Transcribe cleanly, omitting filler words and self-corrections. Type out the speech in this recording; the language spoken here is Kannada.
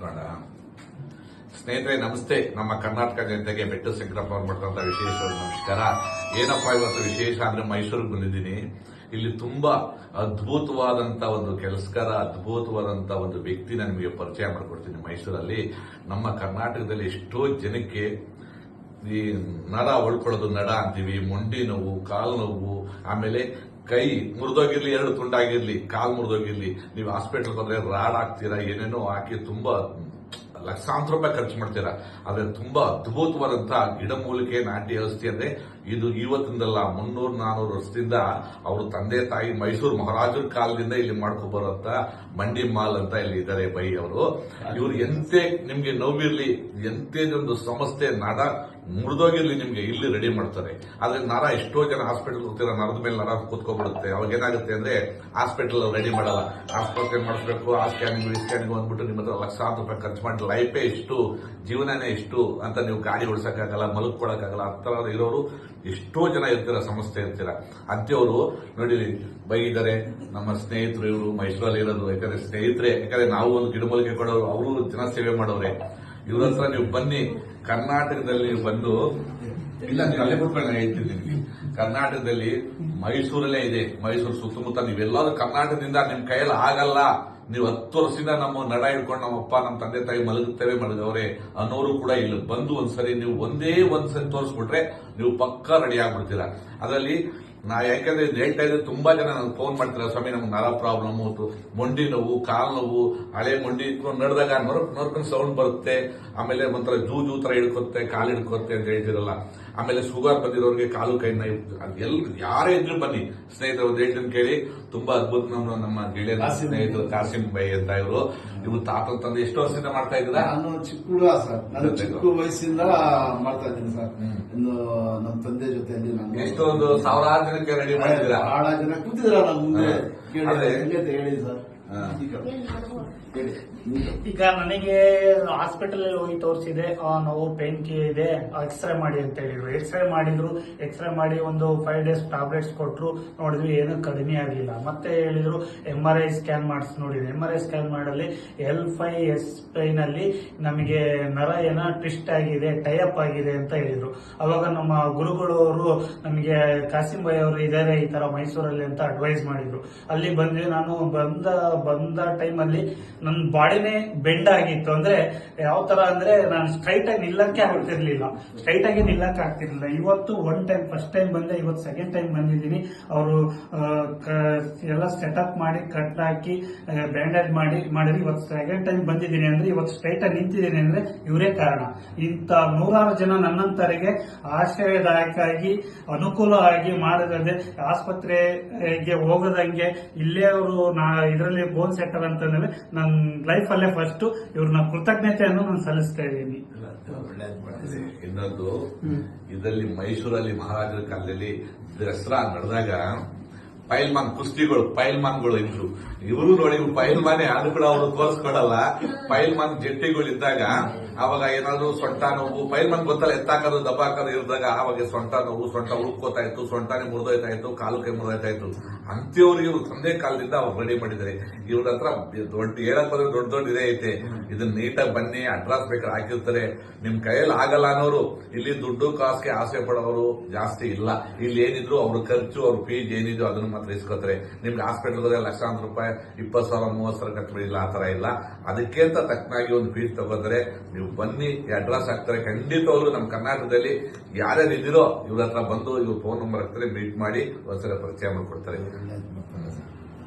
ನೋಡ ಸ್ನೇಹಿತರೆ, ನಮಸ್ತೆ. ನಮ್ಮ ಕರ್ನಾಟಕ ಜನತೆಗೆ ಬೆಟ್ಟ ಶಂಕರಪ್ಪ ಅವ್ರು ಮಾಡ್ತಂತ ವಿಶೇಷ ನಮಸ್ಕಾರ. ಏನಪ್ಪಾ ಇವತ್ತು ವಿಶೇಷ ಅಂದ್ರೆ ಮೈಸೂರಿಗೆ ಬಂದಿದ್ದೀನಿ. ಇಲ್ಲಿ ತುಂಬಾ ಅದ್ಭುತವಾದಂತ ಒಂದು ಕೆಲಸಗಾರ, ಅದ್ಭುತವಾದಂತ ಒಂದು ವ್ಯಕ್ತಿನ ನಿಮಗೆ ಪರಿಚಯ ಮಾಡಿಕೊಡ್ತೀನಿ. ಮೈಸೂರಲ್ಲಿ ನಮ್ಮ ಕರ್ನಾಟಕದಲ್ಲಿ ಎಷ್ಟೋ ಜನಕ್ಕೆ ಈ ನರ ಒಳ್ಕೊಳ್ಳೋದು, ನಡ ಅಂತೀವಿ, ಮೊಂಡಿ ನೋವು, ಕಾಲು ನೋವು, ಆಮೇಲೆ ಕೈ ಮುರಿದೋಗಿರ್ಲಿ, 2 ತುಂಡಾಗಿರ್ಲಿ, ಕಾಲು ಮುರಿದೋಗಿರ್ಲಿ, ನೀವು ಹಾಸ್ಪಿಟಲ್ ಬಂದ್ರೆ ರಾಡ್ ಹಾಕ್ತೀರಾ, ಏನೇನೋ ಹಾಕಿ ತುಂಬಾ ಲಕ್ಷಾಂತರ ರೂಪಾಯಿ ಖರ್ಚು ಮಾಡ್ತೀರಾ. ಆದ್ರೆ ತುಂಬಾ ಅದ್ಭುತವಾದಂತಹ ಗಿಡಮೂಲಿಕೆ ನಾಟಿ ಔಷಧಿ ಅಂದ್ರೆ ಇದು ಇವತ್ತಿಂದಲ್ಲ 300-400 ವರ್ಷದಿಂದ ಅವ್ರ ತಂದೆ ತಾಯಿ ಮೈಸೂರು ಮಹಾರಾಜರ ಕಾಲದಿಂದ ಇಲ್ಲಿ ಮಾಡ್ಕೊ ಬರುವಂತ ಮಂಡಿ ಮಾಲ್ ಅಂತ ಇಲ್ಲಿ ಇದ್ದಾರೆ ಬೈ ಅವರು. ಇವ್ರು ಎಂತೆ ನಿಮ್ಗೆ ನೋವಿರ್ಲಿ, ಎಂತೇದೊಂದು ಸಮಸ್ಯೆ ನರ ಮುರಿದೋಗಿರ್ಲಿ, ನಿಮ್ಗೆ ಇಲ್ಲಿ ರೆಡಿ ಮಾಡ್ತಾರೆ. ಆದ್ರೆ ನರ ಎಷ್ಟೋ ಜನ ಹಾಸ್ಪಿಟಲ್ ಹೋಗ್ತೀರಾ, ನರದ ಮೇಲೆ ನರ ಕೂತ್ಕೊಬಿಡುತ್ತೆ. ಅವಾಗ ಏನಾಗುತ್ತೆ ಅಂದ್ರೆ ಹಾಸ್ಪಿಟಲ್ ರೆಡಿ ಮಾಡಲ್ಲ, ಆಸ್ಪತ್ರೆ ಮಾಡಿಸ್ಬೇಕು, ಆ ಸ್ಕ್ಯಾನಿಂಗ್ ಈ ಸ್ಕ್ಯಾನಿಂಗ್ ಅಂದ್ಬಿಟ್ಟು ನಿಮ್ಮ ಹತ್ರ ಲಕ್ಷಾಂತರ ರೂಪಾಯಿ ಖರ್ಚು ಮಾಡಿ ಲೈಫೇ ಎಷ್ಟು, ಜೀವನನೇ ಎಷ್ಟು ಅಂತ ನೀವು ಗಾಡಿ ಉಳಿಸಕ್ಕಾಗಲ್ಲ, ಮಲಗ್ಕೊಳಕ್ಕಾಗಲ್ಲ. ಆ ಇರೋರು ಎಷ್ಟೋ ಜನ ಇರ್ತೀರ, ಸಮಸ್ಯೆ ಇರ್ತೀರ. ಅಂತೇವರು ನೋಡಿ ಬೈಗಿದ್ದಾರೆ. ನಮ್ಮ ಸ್ನೇಹಿತರು ಇವರು ಮೈಸೂರಲ್ಲಿ ಇರೋದು. ಯಾಕಂದ್ರೆ ಸ್ನೇಹಿತರೆ, ಯಾಕಂದ್ರೆ ನಾವು ಒಂದು ಗಿಡಮೂಲಿಕೆ ಕೊಡೋರು, ಅವರು ಜನ ಸೇವೆ ಮಾಡೋರೆ. ಇವ್ರ ಹತ್ರ ನೀವು ಬನ್ನಿ. ಕರ್ನಾಟಕದಲ್ಲಿ ನೀವು ಬಂದು, ಇಲ್ಲ ನೀವು ಅಲ್ಲೇ ಬಿಟ್ಕೊಂಡು ಹೇಳ್ತಿದ್ದೀನಿ, ಕರ್ನಾಟಕದಲ್ಲಿ ಮೈಸೂರಲ್ಲೇ ಇದೆ. ಮೈಸೂರು ಸುತ್ತಮುತ್ತ ನೀವೆಲ್ಲರೂ ಕರ್ನಾಟಕದಿಂದ ನಿಮ್ ಕೈಯಲ್ಲಿ ಆಗಲ್ಲ, ನೀವು 10 ವರ್ಷದಿಂದ ನಮ್ಮ ನಡ ಹಿಡ್ಕೊಂಡು ನಮ್ಮಪ್ಪ ನಮ್ಮ ತಂದೆ ತಾಯಿ ಮಲಗವ್ರೆ ಅನ್ನೋರು ಕೂಡ ಇಲ್ಲಿ ಬಂದು ಒಂದ್ಸರಿ ನೀವು ಒಂದ್ಸರಿ ತೋರಿಸ್ಬಿಟ್ರೆ ನೀವು ಪಕ್ಕಾ ರೆಡಿ ಆಗ್ಬಿಡ್ತೀರಾ. ಅದರಲ್ಲಿ ನಾ ಯಾಕಂದ್ರೆ ಹೇಳ್ತಾ ಇದ್ರೆ ತುಂಬಾ ಜನ ನನಗೆ ಫೋನ್ ಮಾಡ್ತಾರೆ, ಸ್ವಾಮಿ ನಮ್ಗೆ ನರ ಪ್ರಾಬ್ಲಮ್, ಮೊಂಡಿ ನೋವು, ಕಾಲು ನೋವು, ಹಳೆ ಮೊಂಡಿ ಇಟ್ಕೊಂಡು ನಡೆದಾಗ ನೋಡ್ಕೊಂಡು ಸೌಂಡ್ ಬರುತ್ತೆ, ಆಮೇಲೆ ಒಂಥರ ಜೂ ತರ ಹಿಡ್ಕೊತ್ತೆ, ಕಾಲು ಹಿಡ್ಕೊತ್ತೆ ಅಂತ ಹೇಳ್ತಿರಲ್ಲ. ಆಮೇಲೆ ಶುಗರ್ ಬಂದಿರೋರಿಗೆ ಕಾಲು ಕೈ ನೋವು, ಯಾರೇ ಇದ್ರು ಬನ್ನಿ ಸ್ನೇಹಿತರು. ಒಂದು ಹೇಳ್ತೀನಿ ಕೇಳಿ, ತುಂಬಾ ಅದ್ಭುತ. ನಮ್ಮ ಗೆಳೆಯ ಸ್ನೇಹಿತರು ಕಾಸಿಂ ಬೈ ಅಂತ ಇವ್ರು ತಾತ ತಂದೆ ಎಷ್ಟು ವರ್ಷದಿಂದ ಮಾಡ್ತಾ ಇದ್ದೀರಾ? ನಾನು ಚಿಕ್ಕ ವಯಸ್ಸಿಂದ ಮಾಡ್ತಾ ಇದ್ದೀನಿ ಸರ್. ಇನ್ನು ನಮ್ಮ ತಂದೆ ಜೊತೆಯಲ್ಲಿ ನಾನು ಎಷ್ಟೊಂದು ಸಾವಿರಾರು ಜನಕ್ಕೆ ರೆಡಿ ಮಾಡಿದ್ದೀರಾ? ಬಹಳ ಜನ ಕೂತಿದ್ರ ನನ್ನ ಮುಂದೆ ಹೇಳಿ ಸರ್. ಈಗ ನನಗೆ ಹಾಸ್ಪಿಟಲ್ ಹೋಗಿ ತೋರಿಸಿದೆ, ನೋವು ಪೇನ್ ಇದೆ, ಎಕ್ಸ್ರೇ ಮಾಡಿ ಅಂತ ಹೇಳಿದ್ರು. ಎಕ್ಸ್ರೇ ಮಾಡಿದ್ರು, ಎಕ್ಸ್ರೇ ಮಾಡಿ ಒಂದು 5 days ಟ್ಯಾಬ್ಲೆಟ್ಸ್ ಕೊಟ್ರು, ನೋಡಿದ್ವಿ ಏನೂ ಕಡಿಮೆ ಆಗಲಿಲ್ಲ. ಮತ್ತೆ ಹೇಳಿದ್ರು MRI ಸ್ಕ್ಯಾನ್ ಮಾಡಿಸಿ ನೋಡಿದ್ವಿ. MRI ಸ್ಕ್ಯಾನ್ ಮಾಡಲಿ L5S5 ನಲ್ಲಿ ನಮಗೆ ನರ ಏನೋ ಟ್ವಿಸ್ಟ್ ಆಗಿದೆ, ಟೈಅಪ್ ಆಗಿದೆ ಅಂತ ಹೇಳಿದ್ರು. ಅವಾಗ ನಮ್ಮ ಗುರುಗಳವರು ನಮಗೆ ಕಾಸಿಂ ಬೈ ಅವರು ಇದಾರೆ ಈ ತರ ಮೈಸೂರಲ್ಲಿ ಅಂತ ಅಡ್ವೈಸ್ ಮಾಡಿದ್ರು. ಅಲ್ಲಿ ಬಂದ್ವಿ. ನಾನು ಬಂದ ಟೈಮಲ್ಲಿ ನನ್ನ ಬಾಡಿನೇ ಬೆಂಡ್ ಆಗಿತ್ತು. ಅಂದ್ರೆ ಯಾವ ತರ ಅಂದ್ರೆ ನಾನು ಸ್ಟ್ರೈಟ್ ಆಗಿ ನಿಲ್ಲಕ್ಕೆ ಆಗ್ತಿರ್ಲಿಲ್ಲ. ಇವತ್ತು ಫಸ್ಟ್ ಟೈಮ್ ಬಂದೆ, ಇವತ್ತು ಸೆಕೆಂಡ್ ಟೈಮ್ ಬಂದಿದ್ದೀನಿ. ಅವರು ಎಲ್ಲ ಸೆಟಪ್ ಮಾಡಿ ಕಟ್ ಹಾಕಿ ಬ್ಯಾಂಡೇಜ್ ಮಾಡಿದ್ರೆ ಇವತ್ತು ಸೆಕೆಂಡ್ ಟೈಮ್ ಬಂದಿದ್ದೀನಿ. ಅಂದ್ರೆ ಇವತ್ತು ಸ್ಟ್ರೈಟ್ ಆಗಿ ನಿಂತಿದ್ದೀನಿ ಅಂದ್ರೆ ಇವರೇ ಕಾರಣ. ಇಂತ 100 ಜನ ನನ್ನಂತರಿಗೆ ಆಶ್ರಯದಾಯಕವಾಗಿ ಅನುಕೂಲ ಆಗಿ ಮಾಡಿದ್ರೆ ಆಸ್ಪತ್ರೆಗೆ ಹೋಗದಂಗೆ ಇಲ್ಲೇ ಅವರು ಇದರಲ್ಲಿ ಬೋನ್ ಸೆಟರ್ ಅಂತಂದ್ರೆ ನನ್ನ ಲೈಫ್ ಅಲ್ಲೇ ಫಸ್ಟ್ ಇವ್ರನ್ನ ಕೃತಜ್ಞತೆಯನ್ನು ನಾನು ಸಲ್ಲಿಸ್ತಾ ಇದ್ದೀನಿ. ಇನ್ನೊಂದು, ಇದರಲ್ಲಿ ಮೈಸೂರಲ್ಲಿ ಮಹಾರಾಜರ ಕಾಲದಲ್ಲಿ ದಸರಾ ನಡೆದಾಗ ಪೈಲ್ಮಾನ್ಗಳು ಇದ್ರು. ಇವರು ನೋಡಿ ಪೈಲ್ಮಾನೆ, ಅದು ಕೂಡ ಅವರು ತೋರಿಸ್ಕೊಡಲ್ಲ. ಪೈಲ್ಮಾನ್ ಜಟ್ಟಿಗಳು ಇದ್ದಾಗ ಅವಾಗ ಏನಾದ್ರು ಸೊಂಟ ನೋವು, ಪೈಲ್ಮಾನ್ ಗೊತ್ತಲ್ಲ, ಎತ್ತಾಕೋದು ದಬ್ಬಾಕೋದು ಇರಿದಾಗ ಅವಾಗ ಸೊಂಟ ನೋವು, ಸೊಂಟ ಉಳ್ಕೋತಾ ಇತ್ತು, ಸೊಂಟನೇ ಮುರಿದೋಯ್ತಾ ಇತ್ತು, ಕಾಲು ಕೈ ಮುರಿದೋಯ್ತಾ ಇತ್ತು. ಅಂತೇವ್ರಿಗೆ ಇವ್ರು ತಂದೆ ಕಾಲದಿಂದ ಅವ್ರು ರೆಡಿ ಮಾಡಿದ್ದಾರೆ. ಇವ್ರ ಹತ್ರ ಹೇಳಕ್ ಬಂದ್ರೆ ದೊಡ್ಡ ಇದೇ ಐತೆ. ಇದನ್ನ ನೀಟಾಗಿ ಬನ್ನಿ, ಅಡ್ರೆಸ್ ಬೇಕಾದ್ರೆ ಹಾಕಿರ್ತಾರೆ. ನಿಮ್ ಕೈಯಲ್ಲಿ ಆಗಲ್ಲ ಅನ್ನೋರು, ಇಲ್ಲಿ ದುಡ್ಡು ಕಾಸಿಗೆ ಆಸೆ ಪಡೋರು ಜಾಸ್ತಿ ಇಲ್ಲ. ಇಲ್ಲಿ ಏನಿದ್ರು ಅವ್ರ ಖರ್ಚು, ಅವ್ರ ಫೀಸ್ ಏನಿದ್ರು ಅದನ್ನ ಮಾತ್ರ ಇಸ್ಕೋತಾರೆ. ನಿಮ್ಗೆ ಹಾಸ್ಪಿಟಲ್ ಹೋದ್ರೆ ಲಕ್ಷಾಂತರ ರೂಪಾಯಿ, 20,000 30,000 ಖರ್ಚು ಮಾಡಿಲ್ಲ, ಆ ತರ ಇಲ್ಲ. ಅದಕ್ಕೆ ಅಂತ ತಕ್ಕನಾಗಿ ಒಂದು ಫೀಸ್ ತಗೋತಾರೆ. ನೀವು ಬನ್ನಿ, ಅಡ್ರೆಸ್ ಹಾಕ್ತಾರೆ. ಖಂಡಿತವಾಗ್ಲೂ ನಮ್ಮ ಕರ್ನಾಟಕದಲ್ಲಿ ಯಾರ್ಯಾರು ಇದ್ದೀರೋ ಇವ್ರ ಹತ್ರ ಬಂದು ಇವ್ರ ಫೋನ್ ನಂಬರ್ ಹಾಕ್ತಾರೆ, ಮೀಟ್ ಮಾಡಿ ಒಂದ್ಸಲ ಪರಿಚಯ ಮಾಡ್ಕೊಡ್ತಾರೆ.